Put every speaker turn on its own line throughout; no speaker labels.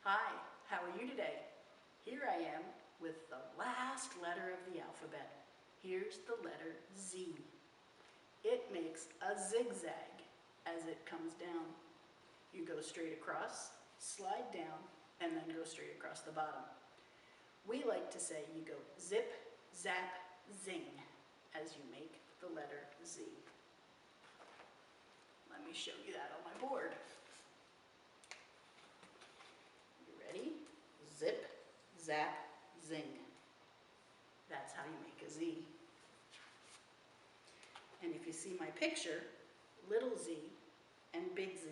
Hi, how are you today? Here I am with the last letter of the alphabet. Here's the letter Z. It makes a zigzag as it comes down. You go straight across, slide down, and then go straight across the bottom. We like to say you go zip, zap, zing as you make the letter Z. Let me show you that on my board. You ready? Zip, zap, zing. That's how you make a Z. And if you see my picture, little z and big Z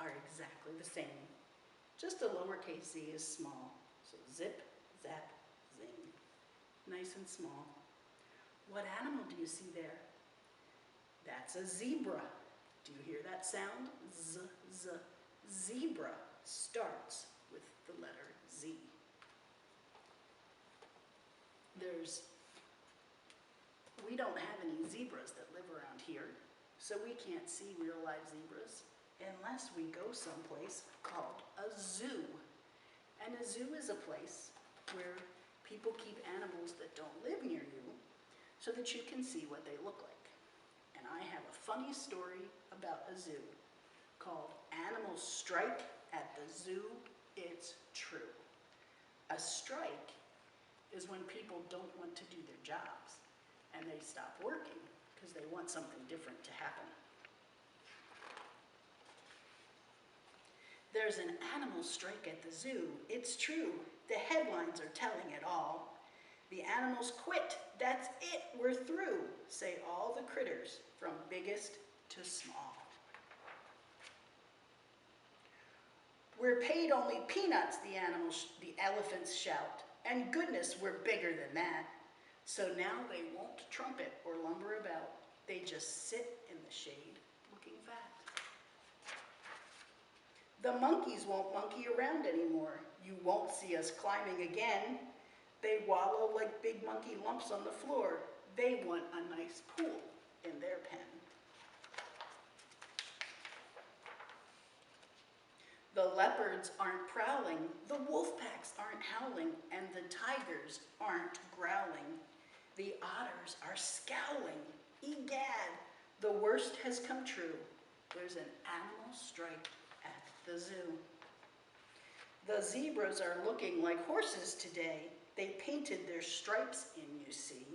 are exactly the same. Just a lowercase z is small. So zip, zap, zing. Nice and small. What animal do you see there? That's a zebra. Do you hear that sound? Z, z. Zebra starts with the letter Z. We don't have any zebras that live around here, so we can't see real live zebras unless we go someplace called a zoo. And a zoo is a place where people keep animals that don't live near you so that you can see what they look like. And I have a funny story about a zoo called Animal Strike at the Zoo. It's true. A strike is when people don't want to do their jobs and they stop working because they want something different to happen. There's an animal strike at the zoo. It's true. The headlines are telling it all. The animals quit. That's it. We're through, say all the critters from biggest to small. We're paid only peanuts, the elephants shout. And goodness, we're bigger than that. So now they won't trumpet or lumber about. They just sit in the shade looking fat. The monkeys won't monkey around anymore. You won't see us climbing again. They wallow like big monkey lumps on the floor. They want a nice pool in their pen. The leopards aren't prowling, the wolf packs aren't howling, and the tigers aren't growling. The otters are scowling. Egad, the worst has come true. There's an animal strike at the zoo. The zebras are looking like horses today. They painted their stripes in, you see.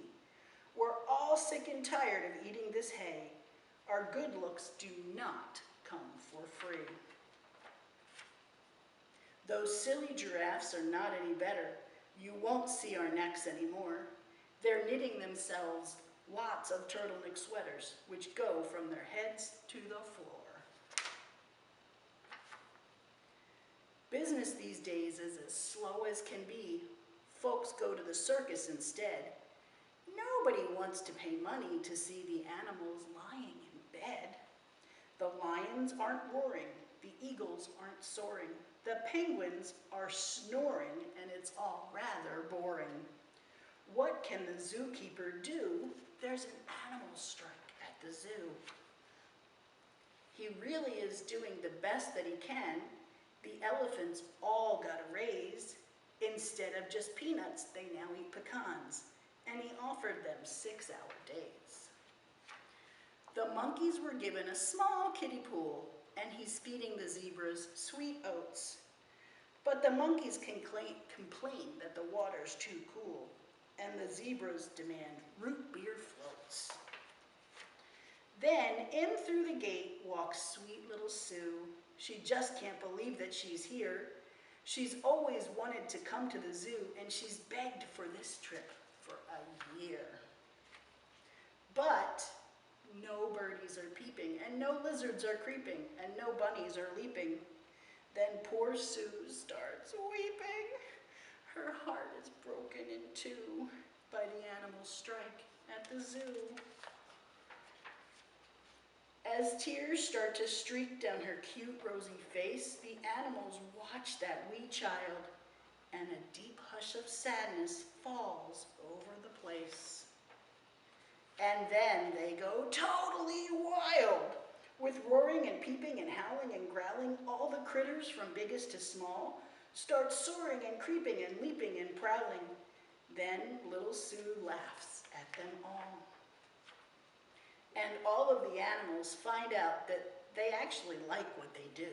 We're all sick and tired of eating this hay. Our good looks do not come for free. Those silly giraffes are not any better. You won't see our necks anymore. They're knitting themselves lots of turtleneck sweaters, which go from their heads to the floor. Business these days is as slow as can be. Folks go to the circus instead. Nobody wants to pay money to see the animals lying in bed. The lions aren't roaring. The eagles aren't soaring. The penguins are snoring, and it's all rather boring. What can the zookeeper do? There's an animal strike at the zoo. He really is doing the best that he can. The elephants all got a raise. Instead of just peanuts, they now eat pecans. And he offered them 6-hour days. The monkeys were given a small kiddie pool, and he's feeding the zebras sweet oats. But the monkeys complain that the water's too cool, and the zebras demand root beer floats. Then in through the gate walks sweet little Sue. She just can't believe that she's here. She's always wanted to come to the zoo, and she's begged for this trip for a year. But no birdies are peeping, and no lizards are creeping, and no bunnies are leaping. Then poor Sue starts weeping. Her heart is broken in two by the animal strike at the zoo. As tears start to streak down her cute rosy face, the animals watch that wee child, and a deep hush of sadness falls over the place. And then they go totally wild. With roaring and peeping and howling and growling, all the critters from biggest to small starts soaring and creeping and leaping and prowling. Then little Sue laughs at them all. And all of the animals find out that they actually like what they do.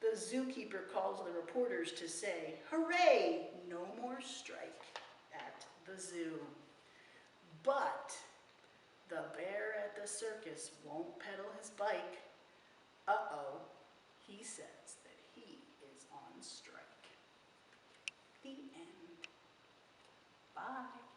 The zookeeper calls the reporters to say, "Hooray, no more strike at the zoo." But the bear at the circus won't pedal his bike. Uh-oh, he says that he is on strike. The end. Bye.